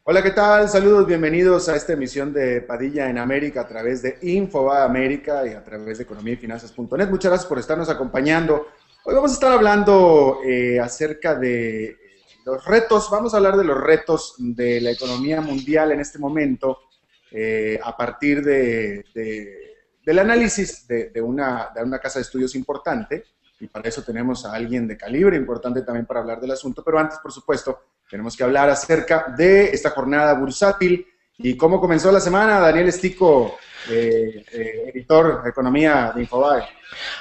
Hola, ¿qué tal? Saludos, bienvenidos a esta emisión de Padilla en América a través de Infoba América y a través de economía y finanzas.net. Muchas gracias por estarnos acompañando. Hoy vamos a estar hablando acerca de los retos, vamos a hablar de los retos de la economía mundial en este momento a partir del análisis de una casa de estudios importante, y para eso tenemos a alguien de calibre importante también para hablar del asunto, pero antes, por supuesto, tenemos que hablar acerca de esta jornada bursátil y cómo comenzó la semana. Daniel Estico, editor de Economía de Infobae.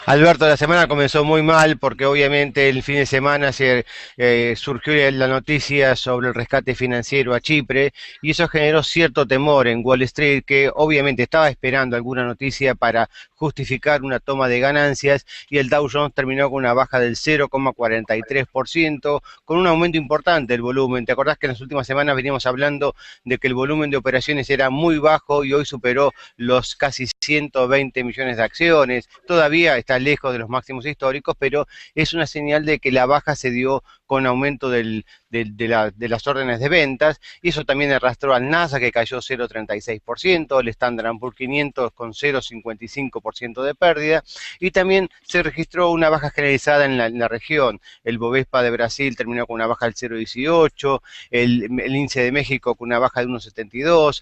Alberto, la semana comenzó muy mal porque obviamente el fin de semana surgió la noticia sobre el rescate financiero a Chipre y eso generó cierto temor en Wall Street, que obviamente estaba esperando alguna noticia para justificar una toma de ganancias, y el Dow Jones terminó con una baja del 0,43%, con un aumento importante del volumen. ¿Te acordás que en las últimas semanas veníamos hablando de que el volumen de operaciones era muy bajo y hoy superó los casi 120 millones de acciones? Todavía está lejos de los máximos históricos, pero es una señal de que la baja se dio con aumento de las órdenes de ventas, y eso también arrastró al NASA, que cayó 0,36%, el Standard & Poor's 500 con 0,55% de pérdida, y también se registró una baja generalizada en la región. El Bovespa de Brasil terminó con una baja del 0,18%, el índice de México con una baja de 1,72%,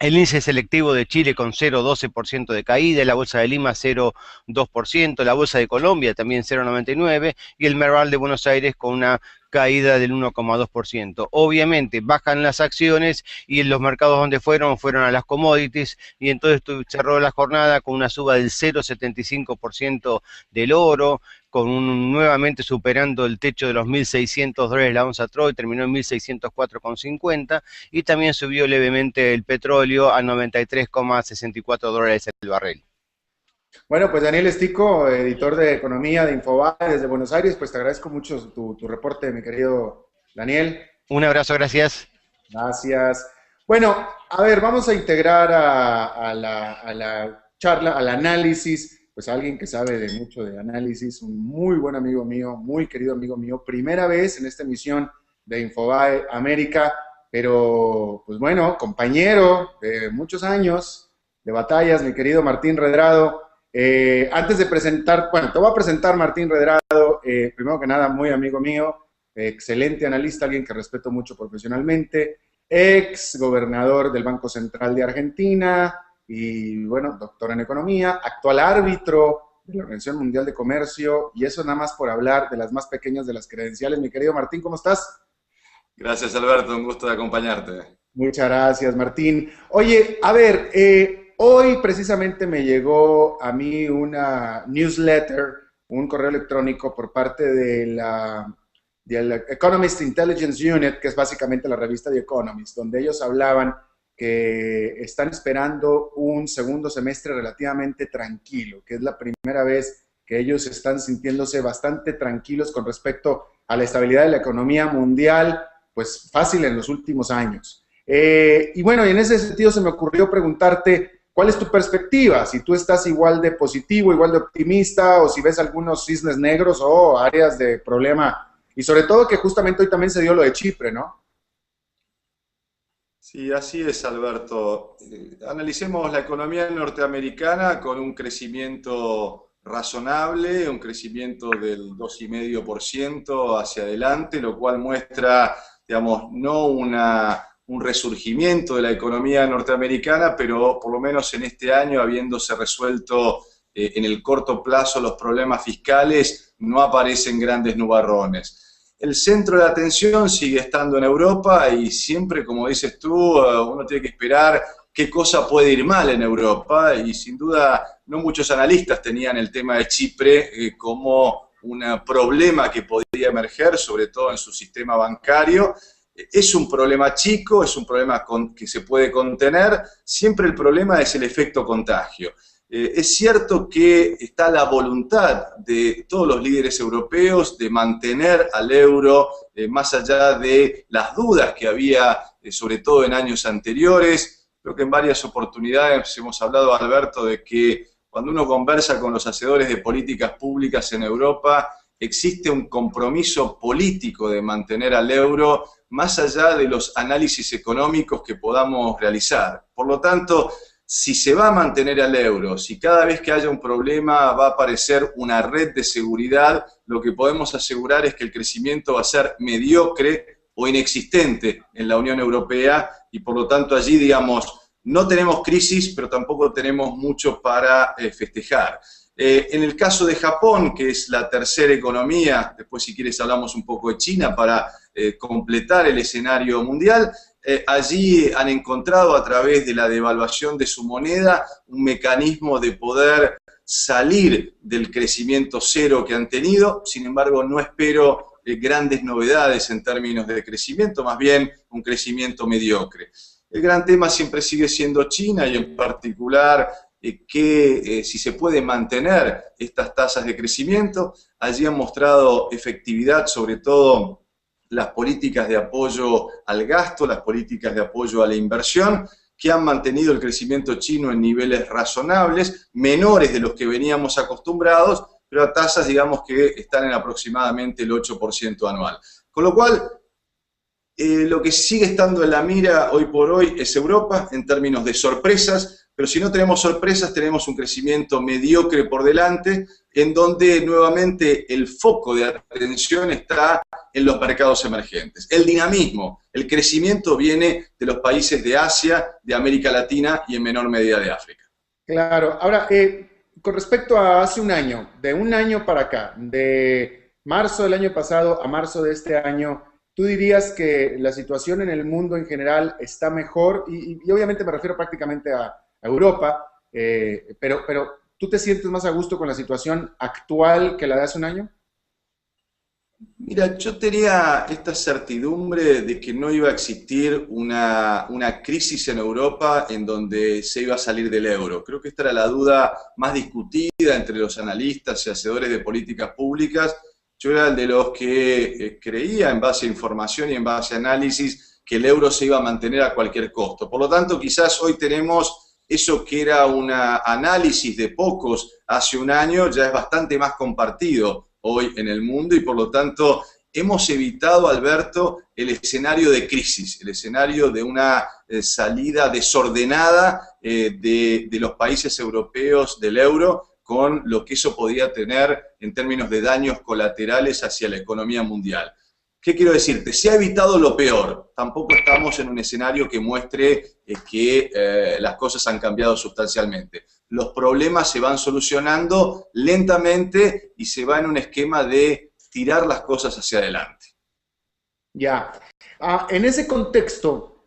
el índice selectivo de Chile con 0,12% de caída, la bolsa de Lima 0,2%, la bolsa de Colombia también 0,99% y el Merval de Buenos Aires con una caída del 1,2%. Obviamente bajan las acciones y en los mercados donde fueron a las commodities, y entonces cerró la jornada con una suba del 0,75% del oro, nuevamente superando el techo de los $1.600 la onza Troy, terminó en 1.604,50, y también subió levemente el petróleo a $93,64 el barril. Bueno, pues Daniel Estico, editor de Economía de Infobae desde Buenos Aires, pues te agradezco mucho tu reporte, mi querido Daniel. Un abrazo, gracias. Gracias. Bueno, a ver, vamos a integrar a la charla, al análisis, pues alguien que sabe de mucho de análisis, un muy buen amigo mío, muy querido amigo mío, primera vez en esta emisión de Infobae América, pero pues bueno, compañero de muchos años de batallas, mi querido Martín Redrado. Antes de presentar, bueno, te voy a presentar Martín Redrado, primero que nada, muy amigo mío, excelente analista, alguien que respeto mucho profesionalmente, ex gobernador del Banco Central de Argentina y, bueno, doctor en economía, actual árbitro de la Organización Mundial de Comercio, y eso nada más por hablar de las más pequeñas de las credenciales. Mi querido Martín, ¿cómo estás? Gracias, Alberto, un gusto de acompañarte. Muchas gracias, Martín. Oye, a ver, hoy precisamente me llegó a mí una newsletter, un correo electrónico por parte del Economist Intelligence Unit, que es básicamente la revista The Economist, donde ellos hablaban que están esperando un segundo semestre relativamente tranquilo, que es la primera vez que ellos están sintiéndose bastante tranquilos con respecto a la estabilidad de la economía mundial, pues fácil en los últimos años. Y bueno, y en ese sentido se me ocurrió preguntarte, ¿cuál es tu perspectiva? Si tú estás igual de positivo, igual de optimista, o si ves algunos cisnes negros o áreas de problema, y sobre todo que justamente hoy también se dio lo de Chipre, ¿no? Sí, así es, Alberto. Analicemos la economía norteamericana con un crecimiento razonable, un crecimiento del 2,5% hacia adelante, lo cual muestra, digamos, no un resurgimiento de la economía norteamericana, pero por lo menos en este año, habiéndose resuelto en el corto plazo los problemas fiscales, no aparecen grandes nubarrones. El centro de atención sigue estando en Europa y siempre, como dices tú, uno tiene que esperar qué cosa puede ir mal en Europa, y sin duda no muchos analistas tenían el tema de Chipre como un problema que podía emerger, sobre todo en su sistema bancario. Es un problema chico, es un problema que se puede contener, siempre el problema es el efecto contagio. Es cierto que está la voluntad de todos los líderes europeos de mantener al euro, más allá de las dudas que había, sobre todo en años anteriores. Creo que en varias oportunidades hemos hablado, Alberto, de que cuando uno conversa con los hacedores de políticas públicas en Europa, existe un compromiso político de mantener al euro, más allá de los análisis económicos que podamos realizar. Por lo tanto, si se va a mantener al euro, si cada vez que haya un problema va a aparecer una red de seguridad, lo que podemos asegurar es que el crecimiento va a ser mediocre o inexistente en la Unión Europea y por lo tanto allí, digamos, no tenemos crisis, pero tampoco tenemos mucho para festejar. En el caso de Japón, que es la tercera economía, después si quieres hablamos un poco de China para completar el escenario mundial, allí han encontrado a través de la devaluación de su moneda un mecanismo de poder salir del crecimiento cero que han tenido. Sin embargo, no espero grandes novedades en términos de crecimiento, más bien un crecimiento mediocre. El gran tema siempre sigue siendo China y en particular si se puede mantener estas tasas de crecimiento. Allí han mostrado efectividad, sobre todo las políticas de apoyo al gasto, las políticas de apoyo a la inversión, que han mantenido el crecimiento chino en niveles razonables, menores de los que veníamos acostumbrados, pero a tasas, digamos, que están en aproximadamente el 8% anual. Con lo cual, lo que sigue estando en la mira hoy por hoy es Europa, en términos de sorpresas, pero si no tenemos sorpresas, tenemos un crecimiento mediocre por delante, en donde nuevamente el foco de atención está en los mercados emergentes. El dinamismo, el crecimiento viene de los países de Asia, de América Latina y en menor medida de África. Claro. Ahora, con respecto a hace un año, de un año para acá, de marzo del año pasado a marzo de este año, ¿tú dirías que la situación en el mundo en general está mejor? Y obviamente me refiero prácticamente a Europa, pero ¿tú te sientes más a gusto con la situación actual que la de hace un año? Mira, yo tenía esta certidumbre de que no iba a existir una crisis en Europa en donde se iba a salir del euro. Creo que esta era la duda más discutida entre los analistas y hacedores de políticas públicas. Yo era el de los que creía, en base a información y en base a análisis, que el euro se iba a mantener a cualquier costo. Por lo tanto, quizás hoy tenemos eso que era un análisis de pocos hace un año, ya es bastante más compartido hoy en el mundo y por lo tanto hemos evitado, Alberto, el escenario de crisis, el escenario de una salida desordenada de los países europeos del euro, con lo que eso podía tener en términos de daños colaterales hacia la economía mundial. ¿Qué quiero decirte? Se ha evitado lo peor. Tampoco estamos en un escenario que muestre que las cosas han cambiado sustancialmente. Los problemas se van solucionando lentamente y se va en un esquema de tirar las cosas hacia adelante. Ya. En ese contexto,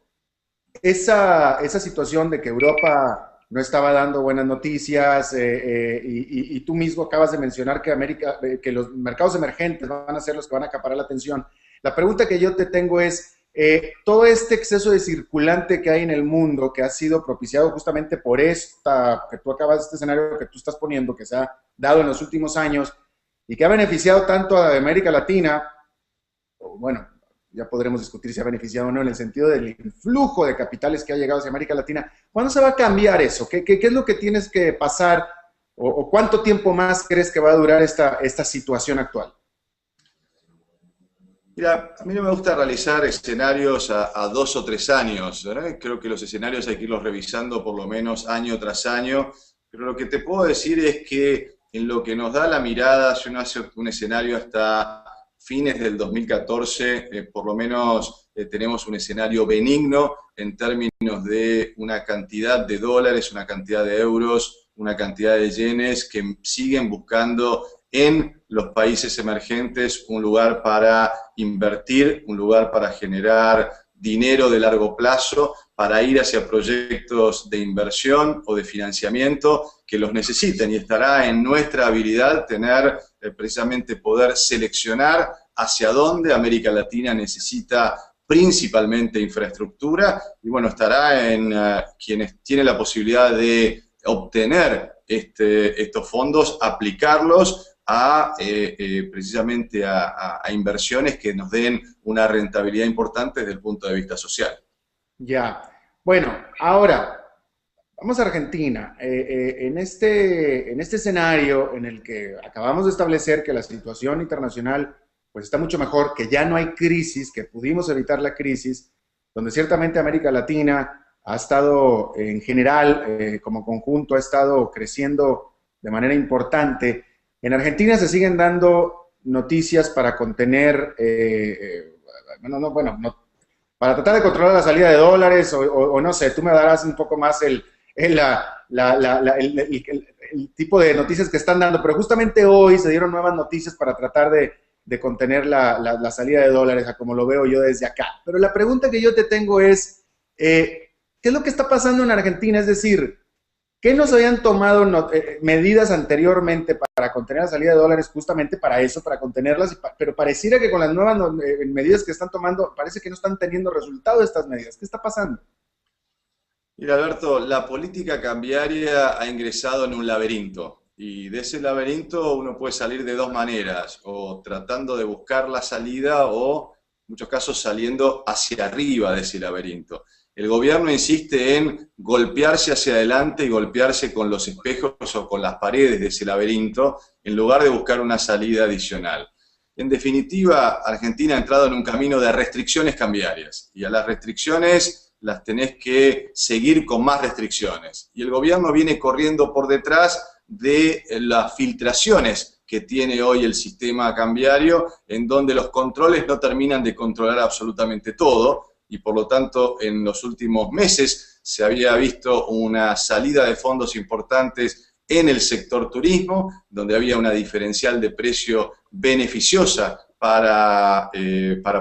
esa situación de que Europa no estaba dando buenas noticias y tú mismo acabas de mencionar que los mercados emergentes van a ser los que van a acaparar la atención. La pregunta que yo te tengo es, todo este exceso de circulante que hay en el mundo, que ha sido propiciado justamente por este escenario que tú estás poniendo, que se ha dado en los últimos años y que ha beneficiado tanto a América Latina, bueno, ya podremos discutir si ha beneficiado o no en el sentido del influjo de capitales que ha llegado hacia América Latina. ¿Cuándo se va a cambiar eso? ¿Qué es lo que tienes que pasar o cuánto tiempo más crees que va a durar esta situación actual? Mira, a mí no me gusta realizar escenarios a 2 o 3 años, ¿verdad? Creo que los escenarios hay que irlos revisando por lo menos año tras año, pero lo que te puedo decir es que en lo que nos da la mirada, si uno hace un escenario hasta fines del 2014, por lo menos tenemos un escenario benigno en términos de una cantidad de dólares, una cantidad de euros, una cantidad de yenes que siguen buscando en los países emergentes un lugar para invertir, un lugar para generar dinero de largo plazo, para ir hacia proyectos de inversión o de financiamiento que los necesiten, y estará en nuestra habilidad tener precisamente poder seleccionar hacia dónde América Latina necesita principalmente infraestructura, y bueno, estará en quienes tienen la posibilidad de obtener estos fondos, aplicarlos precisamente a inversiones que nos den una rentabilidad importante desde el punto de vista social. Ya, bueno, ahora vamos a Argentina. En este escenario en el que acabamos de establecer que la situación internacional pues está mucho mejor, que ya no hay crisis, que pudimos evitar la crisis, donde ciertamente América Latina ha estado, en general, como conjunto, ha estado creciendo de manera importante. En Argentina se siguen dando noticias para contener, para tratar de controlar la salida de dólares, o no sé, tú me darás un poco más el tipo de noticias que están dando, pero justamente hoy se dieron nuevas noticias para tratar de contener la salida de dólares, a como lo veo yo desde acá. Pero la pregunta que yo te tengo es, ¿qué es lo que está pasando en Argentina? Es decir, ¿qué no se habían tomado medidas anteriormente para contener la salida de dólares justamente para eso, para contenerlas? Pero pareciera que con las nuevas medidas que están tomando, parece que no están teniendo resultado estas medidas. ¿Qué está pasando? Mira, Alberto, la política cambiaria ha ingresado en un laberinto. Y de ese laberinto uno puede salir de dos maneras, o tratando de buscar la salida o, en muchos casos, saliendo hacia arriba de ese laberinto. El gobierno insiste en golpearse hacia adelante y golpearse con los espejos o con las paredes de ese laberinto, en lugar de buscar una salida adicional. En definitiva, Argentina ha entrado en un camino de restricciones cambiarias, y a las restricciones las tenés que seguir con más restricciones. Y el gobierno viene corriendo por detrás de las filtraciones que tiene hoy el sistema cambiario, en donde los controles no terminan de controlar absolutamente todo, y por lo tanto en los últimos meses se había visto una salida de fondos importantes en el sector turismo, donde había una diferencial de precio beneficiosa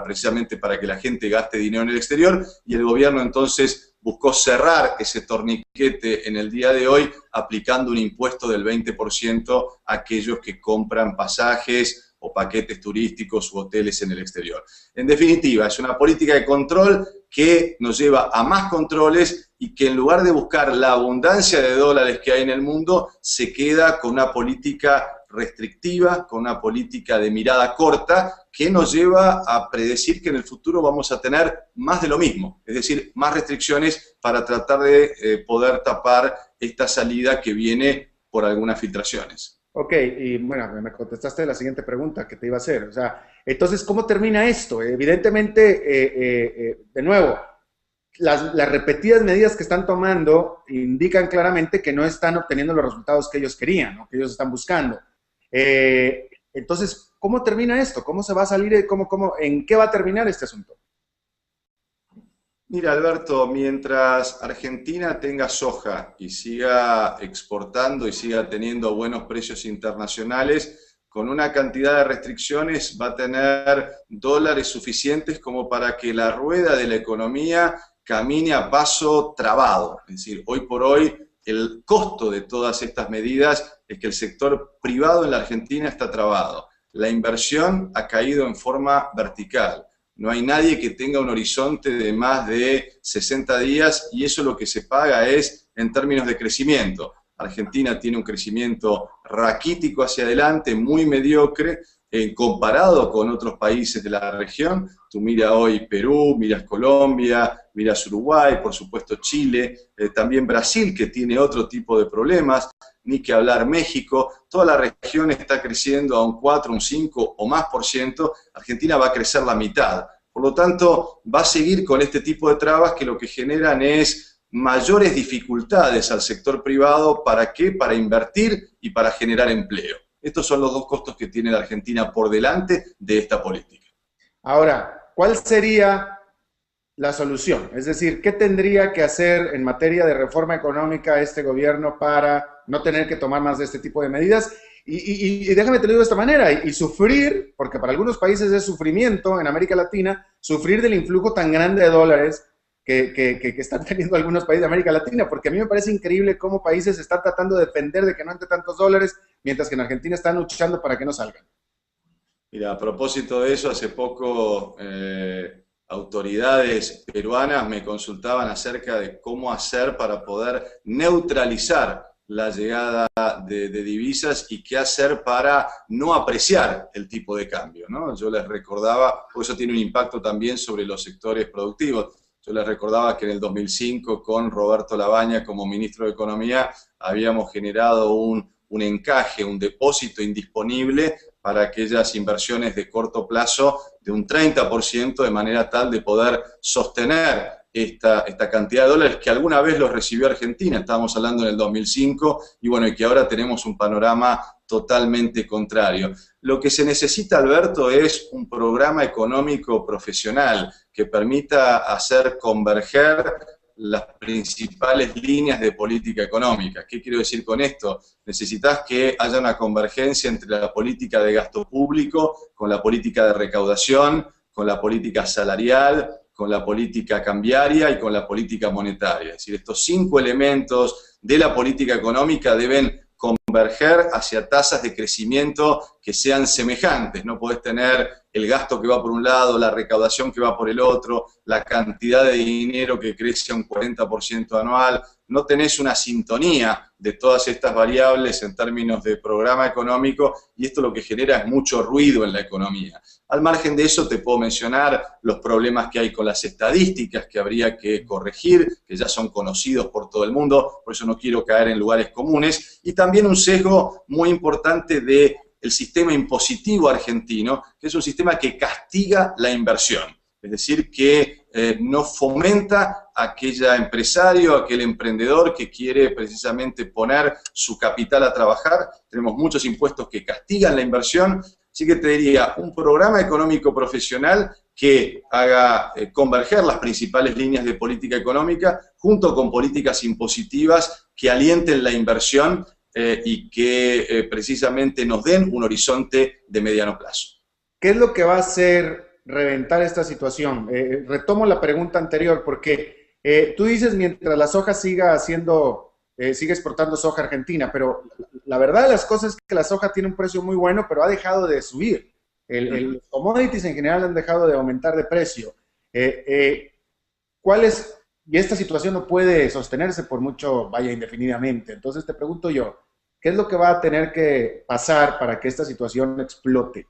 precisamente para que la gente gaste dinero en el exterior, y el gobierno entonces buscó cerrar ese torniquete en el día de hoy aplicando un impuesto del 20% a aquellos que compran pasajes o paquetes turísticos u hoteles en el exterior. En definitiva, es una política de control que nos lleva a más controles y que en lugar de buscar la abundancia de dólares que hay en el mundo, se queda con una política restrictiva, con una política de mirada corta, que nos lleva a predecir que en el futuro vamos a tener más de lo mismo, es decir, más restricciones para tratar de poder tapar esta salida que viene por algunas filtraciones. Ok, y bueno, me contestaste la siguiente pregunta que te iba a hacer. O sea, entonces, ¿cómo termina esto? Evidentemente, de nuevo, las repetidas medidas que están tomando indican claramente que no están obteniendo los resultados que ellos querían, ¿no? Que ellos están buscando. Entonces, ¿cómo termina esto? ¿Cómo se va a salir? ¿En qué va a terminar este asunto? Mira, Alberto, mientras Argentina tenga soja y siga exportando y siga teniendo buenos precios internacionales, con una cantidad de restricciones va a tener dólares suficientes como para que la rueda de la economía camine a paso trabado. Es decir, hoy por hoy el costo de todas estas medidas es que el sector privado en la Argentina está trabado. La inversión ha caído en forma vertical. No hay nadie que tenga un horizonte de más de 60 días y eso lo que se paga es en términos de crecimiento. Argentina tiene un crecimiento raquítico hacia adelante, muy mediocre, comparado con otros países de la región. Tú miras hoy Perú, miras Colombia, miras Uruguay, por supuesto Chile, también Brasil, que tiene otro tipo de problemas, ni que hablar México. Toda la región está creciendo a un 4, un 5 o más por ciento. Argentina va a crecer la mitad. Por lo tanto, va a seguir con este tipo de trabas que lo que generan es mayores dificultades al sector privado. ¿Para qué? Para invertir y para generar empleo. Estos son los dos costos que tiene la Argentina por delante de esta política. Ahora, ¿cuál sería la solución? Es decir, ¿qué tendría que hacer en materia de reforma económica este gobierno para no tener que tomar más de este tipo de medidas? Y déjame te lo digo de esta manera, y sufrir, porque para algunos países es sufrimiento en América Latina, sufrir del influjo tan grande de dólares que están teniendo algunos países de América Latina, porque a mí me parece increíble cómo países están tratando de defender de que no entre tantos dólares, mientras que en Argentina están luchando para que no salgan. Mira, a propósito de eso, hace poco autoridades peruanas me consultaban acerca de cómo hacer para poder neutralizar la llegada de divisas y qué hacer para no apreciar el tipo de cambio, ¿no? Yo les recordaba, porque eso tiene un impacto también sobre los sectores productivos. Yo les recordaba que en el 2005, con Roberto Labaña como ministro de Economía, habíamos generado un encaje, un depósito indisponible para aquellas inversiones de corto plazo de un 30%, de manera tal de poder sostener esta cantidad de dólares que alguna vez los recibió Argentina, estábamos hablando en el 2005, y bueno, y que ahora tenemos un panorama totalmente contrario. Lo que se necesita, Alberto, es un programa económico profesional que permita hacer converger las principales líneas de política económica. ¿Qué quiero decir con esto? Necesitas que haya una convergencia entre la política de gasto público con la política de recaudación, con la política salarial, con la política cambiaria y con la política monetaria. Es decir, estos 5 elementos de la política económica deben converger hacia tasas de crecimiento que sean semejantes. No podés tener el gasto que va por un lado, la recaudación que va por el otro, la cantidad de dinero que crece a un 40% anual. No tenés una sintonía de todas estas variables en términos de programa económico, y esto lo que genera es mucho ruido en la economía. Al margen de eso te puedo mencionar los problemas que hay con las estadísticas que habría que corregir, que ya son conocidos por todo el mundo, por eso no quiero caer en lugares comunes, y también un sesgo muy importante del sistema impositivo argentino, que es un sistema que castiga la inversión, es decir, que no fomenta a aquel empresario, a aquel emprendedor que quiere precisamente poner su capital a trabajar. Tenemos muchos impuestos que castigan la inversión. Así que te diría, un programa económico profesional que haga converger las principales líneas de política económica junto con políticas impositivas que alienten la inversión y que precisamente nos den un horizonte de mediano plazo. ¿Qué es lo que va a hacer reventar esta situación? Retomo la pregunta anterior, porque tú dices mientras la soja siga exportando soja argentina, pero la verdad de las cosas es que la soja tiene un precio muy bueno, pero ha dejado de subir. Los commodities en general han dejado de aumentar de precio. Y esta situación no puede sostenerse por mucho, vaya, indefinidamente. Entonces te pregunto yo, ¿qué es lo que va a tener que pasar para que esta situación explote?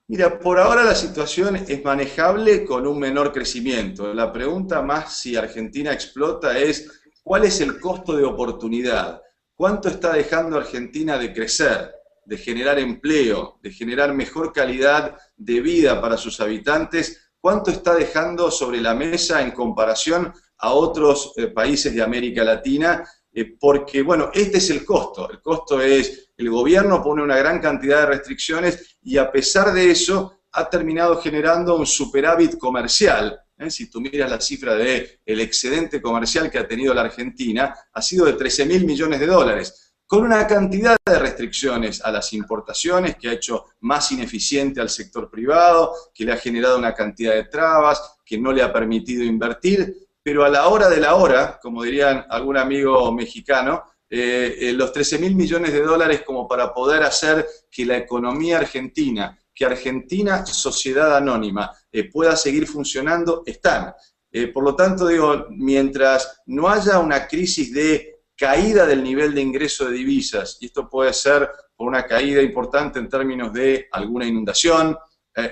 Mira, por ahora la situación es manejable con un menor crecimiento. La pregunta más si Argentina explota es ¿cuál es el costo de oportunidad? ¿Cuánto está dejando Argentina de crecer, de generar empleo, de generar mejor calidad de vida para sus habitantes? ¿Cuánto está dejando sobre la mesa en comparación a otros países de América Latina? Porque, bueno, este es el costo. El costo es, el gobierno pone una gran cantidad de restricciones y a pesar de eso ha terminado generando un superávit comercial. Si tú miras la cifra del excedente comercial que ha tenido la Argentina, ha sido de 13.000 millones de dólares, con una cantidad de restricciones a las importaciones que ha hecho más ineficiente al sector privado, que le ha generado una cantidad de trabas, que no le ha permitido invertir, pero a la hora de la hora, como dirían algún amigo mexicano, los 13.000 millones de dólares como para poder hacer que la economía argentina, que Argentina Sociedad Anónima pueda seguir funcionando, están. Por lo tanto, digo, mientras no haya una crisis de caída del nivel de ingreso de divisas, y esto puede ser por una caída importante en términos de alguna inundación,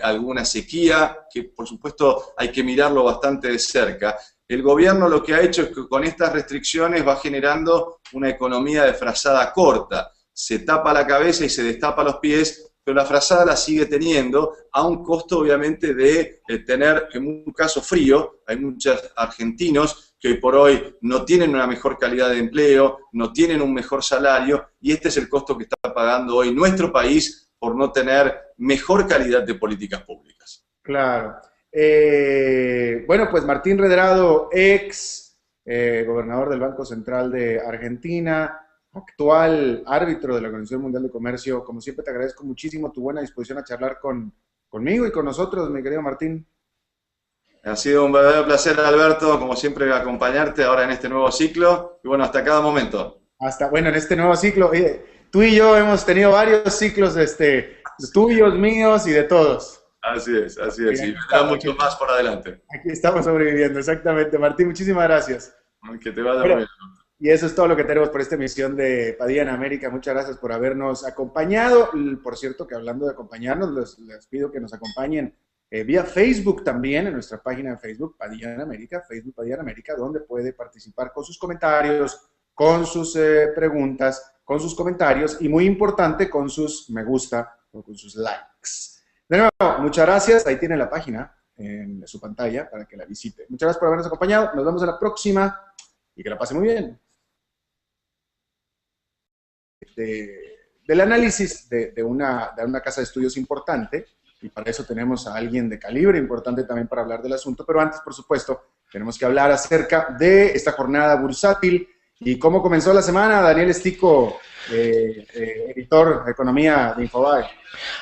alguna sequía, que por supuesto hay que mirarlo bastante de cerca. El gobierno lo que ha hecho es que con estas restricciones va generando una economía de frazada corta. Se tapa la cabeza y se destapa los pies, pero la frazada la sigue teniendo a un costo obviamente de tener en un caso frío. Hay muchos argentinos que hoy por hoy no tienen una mejor calidad de empleo, no tienen un mejor salario, y este es el costo que está pagando hoy nuestro país por no tener mejor calidad de políticas públicas. Claro. Bueno, pues Martín Redrado, ex gobernador del Banco Central de Argentina, actual árbitro de la Organización Mundial de Comercio, como siempre te agradezco muchísimo tu buena disposición a charlar conmigo y con nosotros, mi querido Martín. Ha sido un verdadero placer, Alberto, como siempre, acompañarte ahora en este nuevo ciclo, y bueno, hasta cada momento. Bueno, en este nuevo ciclo, tú y yo hemos tenido varios ciclos, tuyos, míos y de todos. Así es, y vendrá mucho más por adelante. Aquí estamos sobreviviendo, exactamente. Martín, muchísimas gracias. Que te vaya muy bien. Y eso es todo lo que tenemos por esta emisión de Padilla en América. Muchas gracias por habernos acompañado. Por cierto, que hablando de acompañarnos, les pido que nos acompañen vía Facebook también, en nuestra página de Facebook, Padilla en América, Facebook Padilla en América, donde puede participar con sus comentarios, con sus preguntas, con sus comentarios y, muy importante, con sus me gusta o con sus likes. De nuevo, muchas gracias. Ahí tiene la página en su pantalla para que la visite. Muchas gracias por habernos acompañado. Nos vemos en la próxima y que la pase muy bien. Del análisis de una casa de estudios importante, y para eso tenemos a alguien de calibre importante también para hablar del asunto, pero antes, por supuesto, tenemos que hablar acerca de esta jornada bursátil y cómo comenzó la semana. Daniel Estico, editor de Economía de Infobae.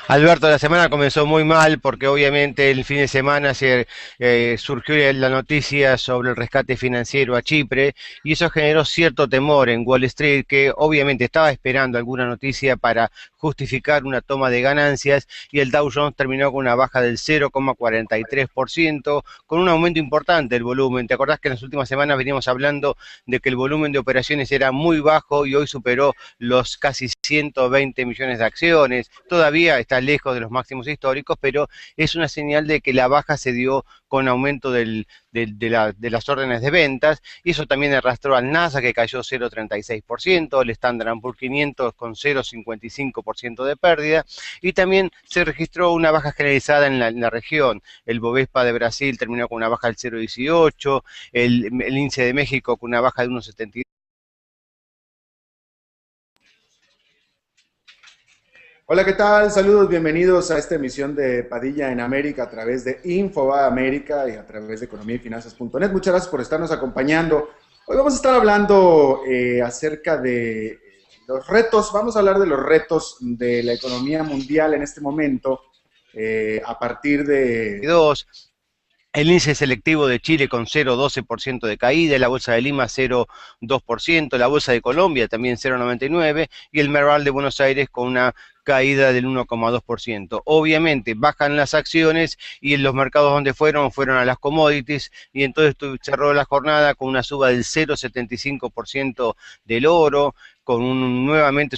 Alberto, la semana comenzó muy mal porque obviamente el fin de semana surgió la noticia sobre el rescate financiero a Chipre y eso generó cierto temor en Wall Street, que obviamente estaba esperando alguna noticia para justificar una toma de ganancias, y el Dow Jones terminó con una baja del 0,43%, con un aumento importante del volumen. ¿Te acordás que en las últimas semanas veníamos hablando de que el volumen de operaciones era muy bajo y hoy superó los casi 120 millones de acciones? Todavía está lejos de los máximos históricos, pero es una señal de que la baja se dio con aumento de las órdenes de ventas, y eso también arrastró al Nasdaq, que cayó 0,36%, el Standard & Poor's 500 con 0,55% de pérdida, y también se registró una baja generalizada en la región. El Bovespa de Brasil terminó con una baja del 0,18%, el índice de México con una baja de 1,72%. Hola, ¿qué tal? Saludos, bienvenidos a esta emisión de Padilla en América a través de Infobae América y a través de economiayfinanzas.net. Muchas gracias por estarnos acompañando. Hoy vamos a estar hablando acerca de los retos, vamos a hablar de los retos de la economía mundial en este momento a partir de... El índice selectivo de Chile con 0,12% de caída, la bolsa de Lima 0,2%, la bolsa de Colombia también 0,99% y el Merval de Buenos Aires con una caída del 1,2%. Obviamente bajan las acciones y en los mercados donde fueron a las commodities, y entonces cerró la jornada con una suba del 0,75% del oro, con nuevamente